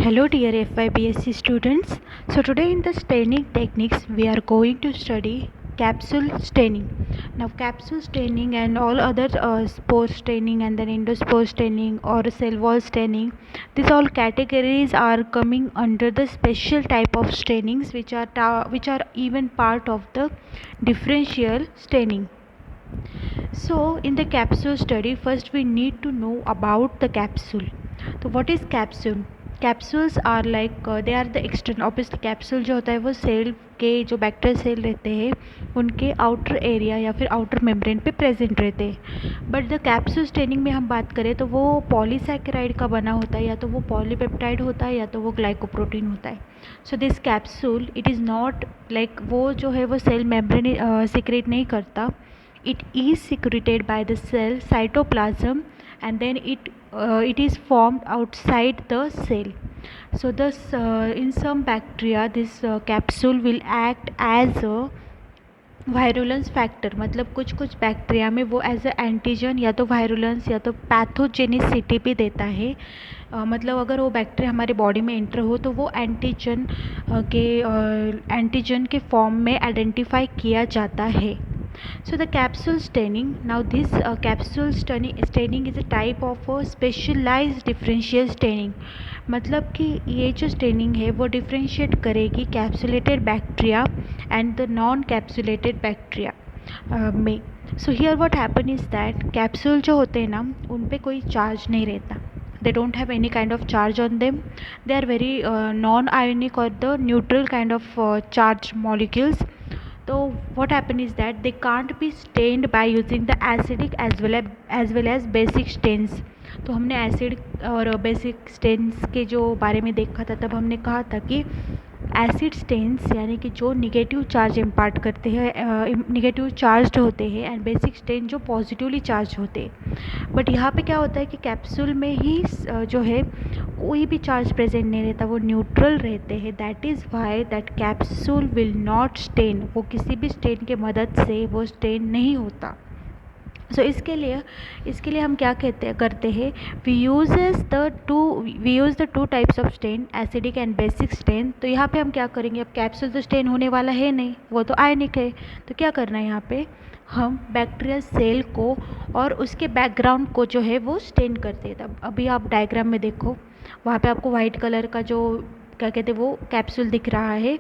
Hello dear FYBSc students. So today in the staining techniques we are going to study capsule staining. Now capsule staining and all other spore staining and then endospore staining or cell wall staining, these all categories are coming under the special type of stainings which are even part of the differential staining. So in the capsule study, first we need to know about the capsule. So what is capsule? Capsules are like they are the external, obviously capsule जो होता है वो cell के जो bacterial cell रहते हैं उनके outer area या फिर आउटर मेम्ब्रेन पे प्रेजेंट रहते हैं. बट द कैप्सूल स्टेनिंग में हम बात करें तो वो पॉलीसैकेराइड का बना होता है, या तो वो पॉलीपेप्टाइड होता है या तो वो ग्लाइकोप्रोटीन होता है. So this capsule it is not like वो जो है वो सेल मेम्ब्रेन सिक्रेट नहीं करता. It is secreted by the cell cytoplasm and then it is formed outside the cell. So this in some bacteria this capsule will act as a virulence factor. मतलब कुछ कुछ bacteria में वो as a antigen या तो virulence या तो pathogenicity भी देता है. मतलब अगर वो बैक्टीरिया हमारे बॉडी में एंटर हो तो वो एंटीजन के फॉर्म में आइडेंटिफाई किया जाता है. So the capsule staining. Now this capsule staining is a type of a specialized differential staining. मतलब कि ये जो स्टेनिंग है वो डिफ्रेंशिएट करेगी capsulated bacteria and the non capsulated bacteria में. So here what happen is that capsule जो होते हैं ना उन पे कोई चार्ज नहीं रहता. They don't have any kind of charge on them. They are very non-ionic or the neutral kind of charged molecules. So what happen is that they can't be stained by using the acidic as well as basic stains. तो हमने acid और basic stains के जो बारे में देखा था तब हमने कहा था कि एसिड स्टेन्स यानी कि जो निगेटिव चार्ज इम्पार्ट करते हैं, निगेटिव चार्ज होते हैं, एंड बेसिक स्टेन जो पॉजिटिवली चार्ज होते हैं. बट यहाँ पे क्या होता है कि कैप्सूल में ही जो है कोई भी चार्ज प्रेजेंट नहीं रहता, वो न्यूट्रल रहते हैं. That is why that capsule will not stain. वो किसी भी स्टेन के मदद से वो स्टेन नहीं होता. सो इसके लिए हम क्या करते हैं, we use the two types of stain, acidic and basic stain. तो यहाँ पे हम क्या करेंगे, अब कैप्सूल तो स्टेन होने वाला है नहीं, वो तो आयनिक है. तो क्या करना है यहाँ पे, हम बैक्टीरियल सेल को और उसके बैकग्राउंड को जो है वो स्टेन करते हैं. तब अभी आप डायग्राम में देखो, वहाँ पे आपको वाइट कलर का जो क्या कहते हैं वो कैप्सूल दिख रहा है,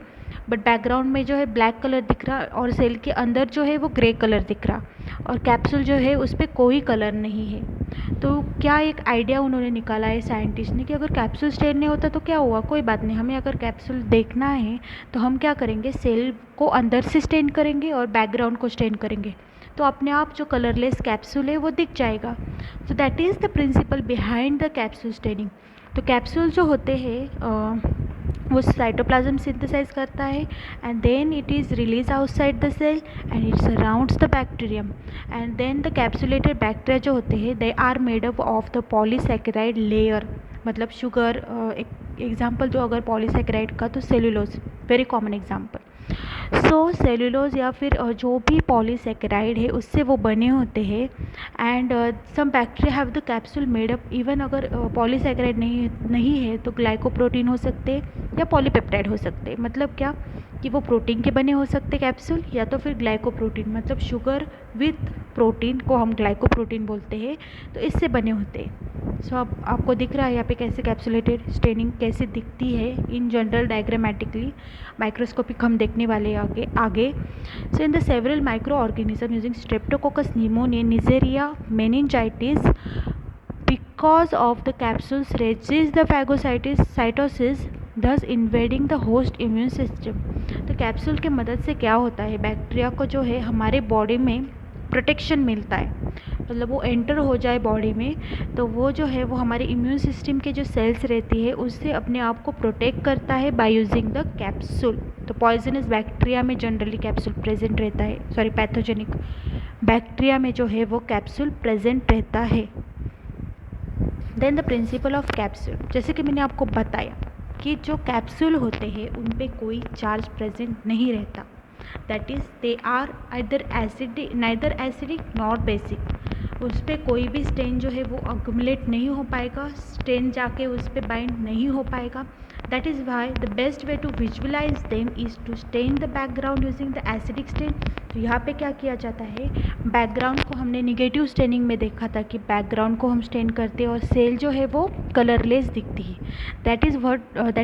बट बैकग्राउंड में जो है ब्लैक कलर दिख रहा और सेल के अंदर जो है वो ग्रे कलर दिख रहा और कैप्सूल जो है उस पर कोई कलर नहीं है. तो क्या एक आइडिया उन्होंने निकाला है साइंटिस्ट ने कि अगर कैप्सूल स्टेन नहीं होता तो क्या हुआ, कोई बात नहीं, हमें अगर कैप्सूल देखना है तो हम क्या करेंगे, सेल को अंदर से स्टेन करेंगे और बैकग्राउंड को स्टेन करेंगे, तो अपने आप जो कलरलेस कैप्सूल है वो दिख जाएगा. So that is the principle behind the capsule staining. तो कैप्सूल जो होते हैं वो साइटोप्लाज्म सिंथेसाइज करता है and then it is release outside the cell and it surrounds the bacterium. And then the capsulated bacteria जो होते हैं they are made up of the polysaccharide layer. मतलब शुगर एक एग्जांपल जो अगर पॉलीसैकेराइड का तो cellulose very common example. So cellulose या फिर जो भी पॉलीसैकेराइड है उससे वो बने होते हैं. And some bacteria have the capsule made up, even अगर पॉलीसैकेराइड नहीं है तो ग्लाइकोप्रोटीन हो सकते या पॉलीपेप्टाइड हो सकते. मतलब क्या कि वो प्रोटीन के बने हो सकते कैप्सूल या तो फिर ग्लाइकोप्रोटीन, मतलब शुगर विथ प्रोटीन को हम ग्लाइकोप्रोटीन बोलते हैं, तो इससे बने होते हैं. सो अब आपको दिख रहा है यहाँ पे कैसे कैप्सुलेटेड स्टेनिंग कैसे दिखती है इन जनरल डायग्रामेटिकली. माइक्रोस्कोपिक हम देखने वाले आगे. So in the several micro organism using Streptococcus pneumoniae Neisseria meningitidis because of the capsules resist the phagocytosis thus invading the host immune system. तो कैप्सूल के मदद से क्या होता है, बैक्टीरिया को जो है हमारे बॉडी में प्रोटेक्शन मिलता है. मतलब वो एंटर हो जाए बॉडी में तो वो जो है वो हमारे इम्यून सिस्टम के जो सेल्स रहती है उससे अपने आप को प्रोटेक्ट करता है बाय यूजिंग द कैप्सूल. तो पॉइजनस बैक्टीरिया में जनरली कैप्सूल प्रेजेंट रहता है, सॉरी पैथोजेनिक बैक्टीरिया में जो है वो कैप्सूल प्रेजेंट रहता है. Then the principle of capsule, जैसे कि मैंने आपको बताया कि जो कैप्सूल होते हैं उन पे कोई चार्ज प्रेजेंट नहीं रहता. That is they are neither acidic not basic. उस पर कोई भी स्टेन जो है वो अक्यूमुलेट नहीं हो पाएगा, स्टेन जाके उस पर बाइंड नहीं हो पाएगा. That is why the best way to visualize them is to stain the background using the acidic stain. तो यहाँ पे क्या किया जाता है, बैकग्राउंड को हमने निगेटिव स्टेनिंग में देखा था कि बैकग्राउंड को हम स्टेन करते हैं और सेल जो है वो कलरलेस दिखती है. That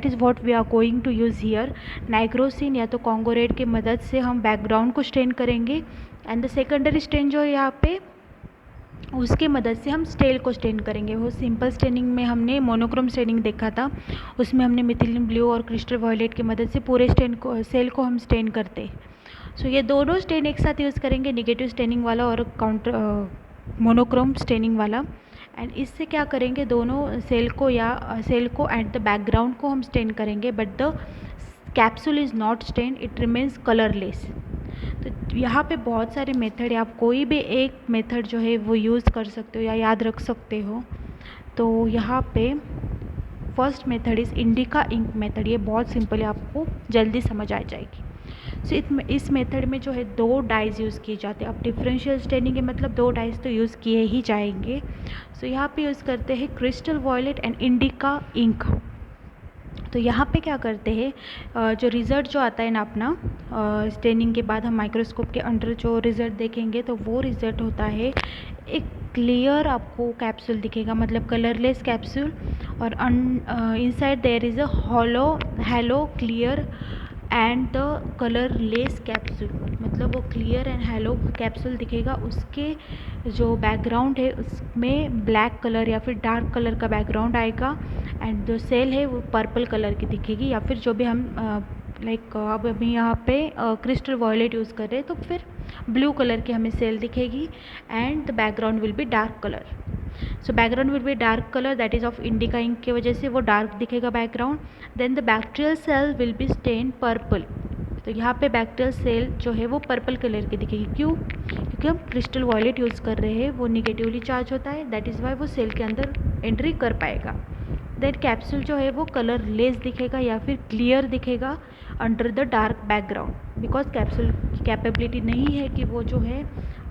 is what we are going to use here. Nigrosin या तो कॉन्गो रेड की मदद से हम बैकग्राउंड को स्टेन करेंगे एंड द सेकेंडरी स्टेन जो है यहाँ पे उसके मदद से हम स्टेल को स्टेन करेंगे. वो सिंपल स्टेनिंग में हमने मोनोक्रोम स्टेनिंग देखा था, उसमें हमने मिथिलीन ब्लू और क्रिस्टल वायलेट की मदद से पूरे सेल को हम स्टेन करते. सो ये दोनों स्टेन एक साथ यूज़ करेंगे, निगेटिव स्टेनिंग वाला और मोनोक्रोम स्टेनिंग वाला. एंड इससे क्या करेंगे, दोनों सेल को एट द बैकग्राउंड को हम स्टेन करेंगे, but the capsule is not stain, it remains colourless. तो यहाँ पे बहुत सारे मेथड है, आप कोई भी एक मेथड जो है वो यूज़ कर सकते हो या याद रख सकते हो. तो यहाँ पे first method is indica ink method. ये बहुत सिंपल है, आपको जल्दी समझ आ जाएगी. सो इस मेथड में जो है 2 डाइज यूज़ किए जाते हैं. अब डिफरेंशियल स्टेनिंग के मतलब 2 डाइज तो यूज़ किए ही जाएंगे. सो यहाँ पे यूज़ करते हैं crystal violet and indica ink. तो यहाँ पे क्या करते हैं, जो रिज़ल्ट जो आता है ना अपना स्टेनिंग के बाद हम माइक्रोस्कोप के अंडर जो रिज़ल्ट देखेंगे तो वो रिज़ल्ट होता है एक क्लियर आपको कैप्सूल दिखेगा, मतलब कलरलेस कैप्सूल. और inside there is a halo clear and the colourless capsule, मतलब वो क्लियर एंड हेलो कैप्सूल दिखेगा. उसके जो बैकग्राउंड है उसमें ब्लैक कलर या फिर डार्क कलर का बैकग्राउंड आएगा एंड जो सेल है वो पर्पल कलर की दिखेगी, या फिर जो भी हम अब अभी यहाँ पे क्रिस्टल वॉयलेट यूज़ कर रहे हैं तो फिर ब्लू कलर की हमें सेल दिखेगी and the background will be dark colour. So background will be dark colour, that is of indica ink की वजह से वो डार्क दिखेगा background. Then the bacterial cell will be stain purple. तो यहाँ पे बैक्टीरियल सेल जो है वो पर्पल कलर की दिखेगी. क्यों? क्योंकि हम क्रिस्टल वॉयलेट यूज़ कर रहे हैं, वो निगेटिवली चार्ज होता है, दैट इज़ वाई वो सेल के अंदर एंट्री कर पाएगा. देन कैप्सूल जो है वो कलरलेस दिखेगा या फिर क्लियर दिखेगा under the dark background, because capsule की कैपेबिलिटी नहीं है कि वो जो है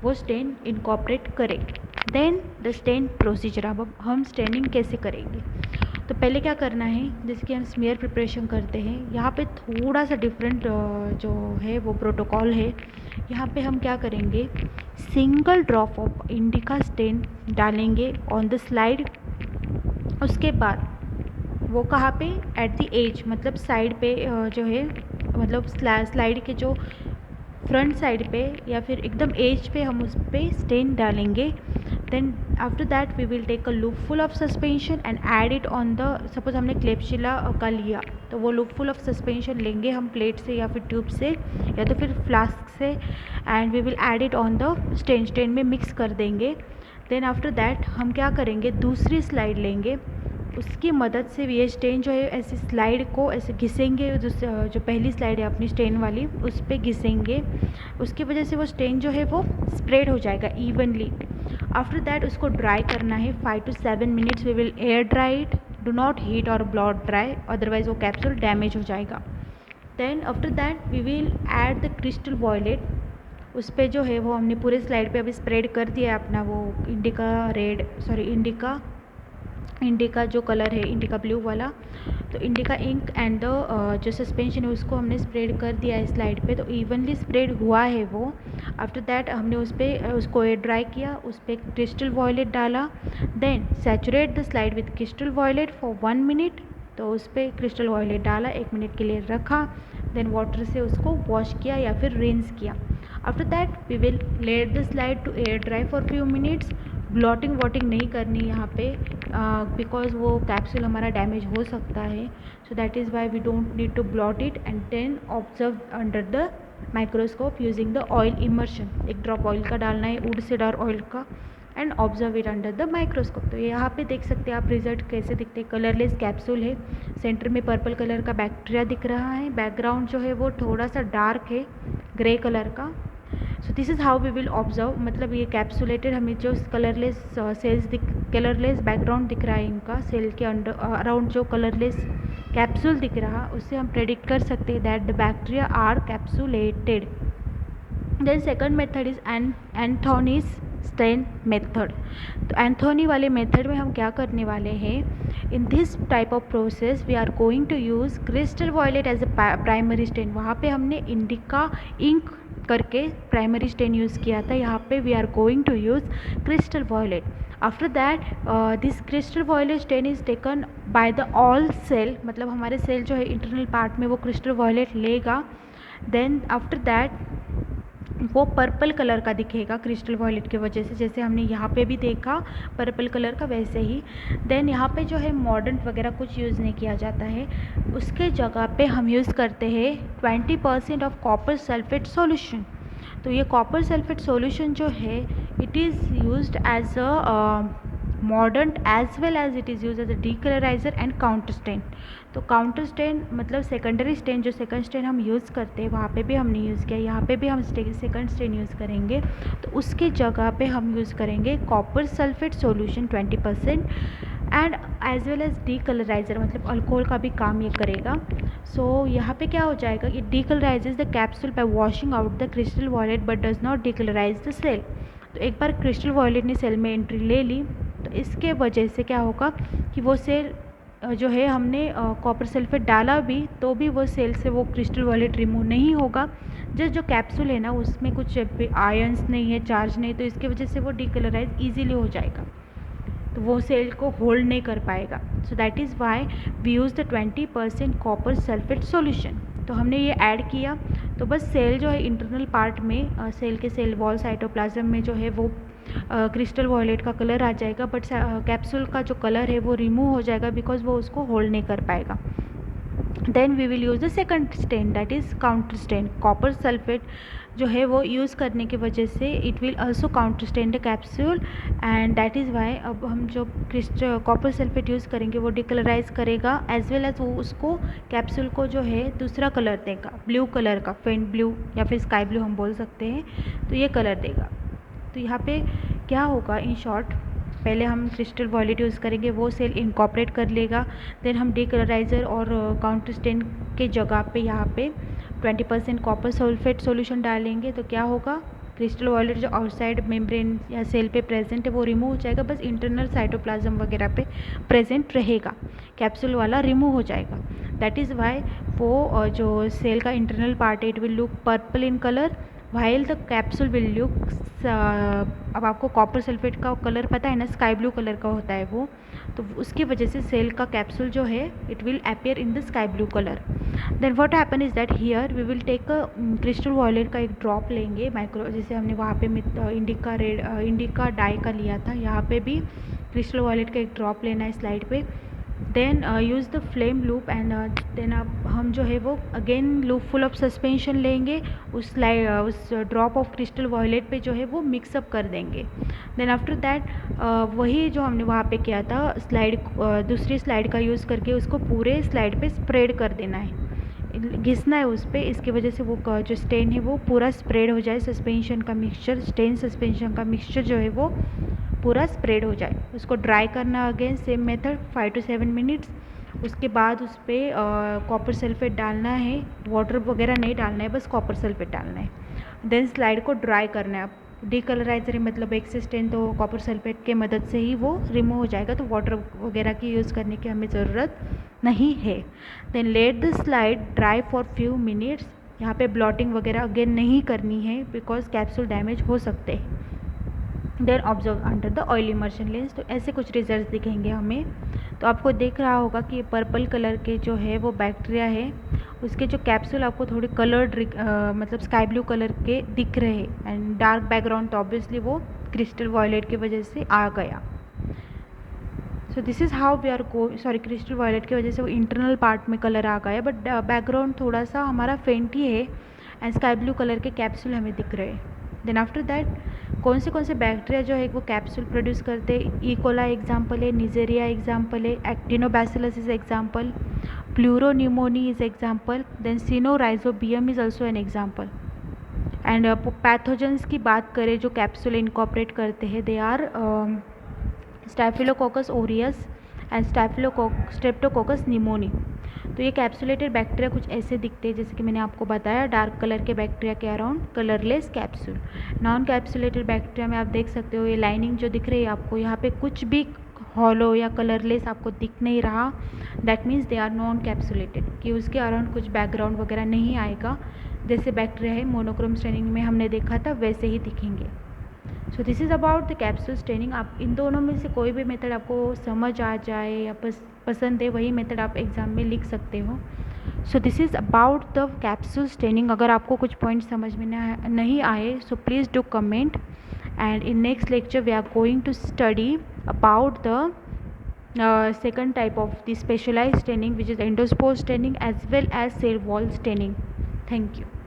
वो स्टेन इनकॉर्पोरेट करे. Then the stain procedure. अब हम स्टेनिंग कैसे करेंगे, तो पहले क्या करना है, जैसे कि हम स्मीयर प्रिपरेशन करते हैं, यहाँ पे थोड़ा सा डिफरेंट जो है वो प्रोटोकॉल है. यहाँ पे हम क्या करेंगे, single drop of indica stain डालेंगे ऑन द स्लाइड. उसके बाद वो कहाँ पे, एट द एज, मतलब साइड पे जो है, मतलब स्लाइड के जो फ्रंट साइड पे या फिर एकदम एज पे हम उस पर स्टेन डालेंगे. Then after that we will take a loop full of suspension and add it on the, suppose हमने क्लेपशिला का लिया तो वो लूप फुल ऑफ सस्पेंशन लेंगे हम प्लेट से या फिर ट्यूब से या तो फिर फ्लास्क से, and we will add it on the stain में मिक्स कर देंगे. देन आफ्टर दैट हम क्या करेंगे, दूसरी स्लाइड लेंगे, उसकी मदद से ये स्टेन जो है ऐसे स्लाइड को ऐसे घिसेंगे, जो पहली स्लाइड है अपनी स्टेन वाली उस पर घिसेंगे. उसकी वजह से वो स्टेन जो है वो स्प्रेड हो जाएगा इवनली. आफ्टर दैट उसको ड्राई करना है 5 to 7 minutes. We will air dry it, do not heat और ब्लो ड्राई, अदरवाइज वो कैप्सूल डैमेज हो जाएगा. Then after that we will add the crystal violet. उस पर जो है वो हमने पूरे स्लाइड पे अभी स्प्रेड कर दिया है अपना वो इंडिका जो कलर है इंडिका ब्लू वाला. तो इंडिका इंक एंड द जो सस्पेंशन है उसको हमने स्प्रेड कर दिया है स्लाइड पे, तो इवनली स्प्रेड हुआ है वो. आफ्टर दैट हमने उसको एयर ड्राई किया, उस पर क्रिस्टल वॉयलेट डाला. Then saturate the slide with crystal violet for 1 minute. तो उस पर क्रिस्टल वॉयलेट डाला, 1 मिनट के लिए रखा. देन वाटर से उसको वॉश किया या फिर रिंस किया. After that we will let the slide to air dry for few minutes. Blotting वॉटिंग नहीं करनी यहाँ पे, बिकॉज वो कैप्सूल हमारा डैमेज हो सकता है. So that is why we don't need to blot it. And then observe under the microscope using the oil immersion. 1 drop oil का डालना है, वुड सीडर ऑयल का, and observe it under the microscope. तो यहाँ पे देख सकते हैं आप रिजल्ट कैसे दिखते हैं. कलरलेस कैप्सूल है, सेंटर में पर्पल कलर का बैक्टीरिया दिख रहा है, बैकग्राउंड जो है वो थोड़ा सा डार्क है, ग्रे कलर का. So this is how we will observe, मतलब ये कैप्सुलेटेड हमें जो कलरलेस सेल्स कलरलेस बैकग्राउंड दिख रहा है इनका, सेल के अंडर अराउंड जो कलरलेस कैप्सूल दिख रहा, उससे हम प्रेडिक्ट कर सकते हैं that the bacteria are capsulated. Then second method is Anthony's stain method. तो एंथोनी वाले मेथड में हम क्या करने वाले हैं, in this type of process we are going to use crystal violet as a primary stain. वहाँ पे हमने इंडिका इंक करके प्राइमरी स्टेन यूज़ किया था, यहाँ पे we are going to use crystal violet. After that this crystal violet stain is taken by the all cell, मतलब हमारे सेल जो है इंटरनल पार्ट में वो क्रिस्टल वॉयलेट लेगा। देन आफ्टर दैट वो पर्पल कलर का दिखेगा क्रिस्टल वॉयलेट की वजह से, जैसे हमने यहाँ पे भी देखा पर्पल कलर का वैसे ही। देन यहाँ पे जो है मॉर्डेंट वगैरह कुछ यूज़ नहीं किया जाता है, उसके जगह पे हम यूज़ करते हैं 20% ऑफ कॉपर सल्फेट सॉल्यूशन। तो ये कॉपर सल्फेट सॉल्यूशन जो है it is used as a mordant as well as it is use as a decolourizer and counter stain. तो काउंटर स्टेन मतलब सेकेंडरी स्टेन, जो सेकंड स्टेन हम use करते हैं वहाँ पे भी हमने यूज़ किया, यहाँ पे भी हम सेकंड स्टेन यूज़ करेंगे। तो उसके जगह पे हम यूज़ करेंगे copper sulphate solution 20% and as well as decolouriser, मतलब अल्कोहल का भी काम ये करेगा। सो यहाँ पे क्या हो जाएगा, it decolourises the capsule by washing out the crystal violet but does not decolourise the cell. तो एक बार क्रिस्टल वॉयलेट ने सेल में एंट्री ले ली तो इसके वजह से क्या होगा कि वो सेल जो है हमने कॉपर सल्फेट डाला भी तो भी वो सेल से वो क्रिस्टल वॉयलेट रिमूव नहीं होगा। जस्ट जो कैप्सूल है ना उसमें कुछ आयंस नहीं है, चार्ज नहीं, तो इसके वजह से वो डीकलराइज ईजीली हो जाएगा, तो वो सेल को होल्ड नहीं कर पाएगा। So that is why we use the 20% copper sulphate solution. तो हमने ये ऐड किया तो बस सेल जो है इंटरनल पार्ट में सेल के सेल वॉल साइटोप्लाज्म में जो है वो क्रिस्टल वॉयलेट का कलर आ जाएगा, बट कैप्सूल का जो कलर है वो रिमूव हो जाएगा बिकॉज वो उसको होल्ड नहीं कर पाएगा। Then we will use the second stain that is counter stain. Copper sulphate जो है वो यूज़ करने की वजह से it will also counter stain the capsule and that is why अब हम जो कॉपर सल्फेट यूज़ करेंगे वो डिकलराइज करेगा एज वेल एज वो उसको कैप्सूल को जो है दूसरा कलर देगा, ब्लू कलर का, फेंट ब्लू या फिर स्काई ब्लू हम बोल सकते हैं, तो ये कलर देगा। तो यहाँ पे क्या होगा इन शॉर्ट, पहले हम क्रिस्टल वॉयलेट यूज़ करेंगे, वो सेल इनकॉर्पोरेट कर लेगा। देन हम डीकलराइजर और काउंटर स्टेन के जगह पे यहाँ पे 20% कॉपर सल्फेट सॉल्यूशन डालेंगे, तो क्या होगा क्रिस्टल वॉयलेट जो आउटसाइड मेम्ब्रेन या सेल पे प्रेजेंट है वो रिमूव हो जाएगा, बस इंटरनल साइटोप्लाज्म वगैरह पे प्रेजेंट रहेगा, कैप्सूल वाला रिमूव हो जाएगा। दैट इज़ वाई वो जो सेल का इंटरनल पार्ट है it will look purple in colour while the capsule will look, अब आपको कॉपर सल्फेट का कलर पता है ना, स्काई ब्लू कलर का होता है वो, तो उसकी वजह से सेल का कैप्सूल जो है it will appear in the sky blue colour. Then what happen is that here we will take a crystal violet का एक ड्रॉप लेंगे माइक्रो, जैसे हमने वहाँ पे इंडिका रेड इंडिका डाई का लिया था, यहाँ पे भी क्रिस्टल वॉयलेट का एक ड्रॉप लेना है स्लाइड पे। Then use the flame loop and then अब हम जो है वो again loop full of suspension लेंगे, उस ड्रॉप ऑफ क्रिस्टल वॉयलेट पे जो है वो मिक्सअप कर देंगे। देन आफ्टर दैट वही जो हमने वहाँ पे किया था दूसरी स्लाइड का यूज़ करके उसको पूरे स्लाइड पे स्प्रेड कर देना है, घिसना है उस पर, इसकी वजह से वो जो स्टेन है वो पूरा स्प्रेड हो जाए, सस्पेंशन का मिक्सचर, स्टेन सस्पेंशन का मिक्सचर जो है वो पूरा स्प्रेड हो जाए। उसको ड्राई करना again same method 5 to 7 minutes. उसके बाद उस पर कॉपर सल्फेट डालना है, वाटर वगैरह नहीं डालना है, बस कॉपर सल्फेट डालना है। देन स्लाइड को ड्राई करना है। डीकलराइजर मतलब एक से स्टेन तो कॉपर सल्फेट के मदद से ही वो रिमूव हो जाएगा, तो वाटर वगैरह की यूज़ करने की हमें ज़रूरत नहीं है। Then let the slide dry for few minutes. यहाँ पे ब्लॉटिंग वगैरह अगेन नहीं करनी है बिकॉज कैप्सूल डैमेज हो सकते हैं। Then observe under the oil immersion lens, तो ऐसे कुछ रिजल्ट दिखेंगे हमें। तो आपको दिख रहा होगा कि पर्पल कलर के जो है वो बैक्टीरिया है, उसके जो कैप्सूल आपको थोड़े कलर्ड मतलब स्काई ब्लू कलर के दिख रहे हैं एंड डार्क बैकग्राउंड तो ऑब्वियसली वो क्रिस्टल वॉयलेट की वजह से आ गया। So this is how we are crystal violet की वजह से वो इंटरनल पार्ट में कलर आ गया, बट बैकग्राउंड थोड़ा सा हमारा फेंट ही है एंड स्काई ब्लू कलर के कैप्सूल हमें दिख रहे हैं। देन आफ्टर दैट कौन से बैक्टीरिया जो है वो कैप्सूल प्रोड्यूस करते हैं, ईकोला एग्जाम्पल है, निजेरिया एग्जाम्पल है, Actinobacillus is example, pleuropneumoniae is example, then Sinorhizobium is also an example. And pathogens की बात करें जो कैप्सूल इनकॉर्पोरेट करते हैं, they are Staphylococcus aureus and Streptococcus pneumoniae. तो ये कैप्सुलेटेड बैक्टीरिया कुछ ऐसे दिखते हैं, जैसे कि मैंने आपको बताया, डार्क कलर के बैक्टीरिया के around colourless capsule. Non capsulated bacteria में आप देख सकते हो ये लाइनिंग जो दिख रही है आपको, यहाँ पे कुछ भी हॉलो या कलरलेस आपको दिख नहीं रहा, that means they are non capsulated, कि उसके अराउंड कुछ बैकग्राउंड वगैरह नहीं आएगा। जैसे बैक्टीरिया है मोनोक्रोम स्टेनिंग में हमने देखा था वैसे ही दिखेंगे। सो this is about the capsule staining. आप इन दोनों में से कोई भी मेथड आपको समझ आ जाए या पसंद है वही मेथड आप एग्ज़ाम में लिख सकते हो। सो this is about the capsule staining. अगर आपको कुछ पॉइंट समझ में नहीं आए so please do comment, and in next lecture we are going to study about the second type of the specialized staining, which is endospore staining as well as cell wall staining. Thank you.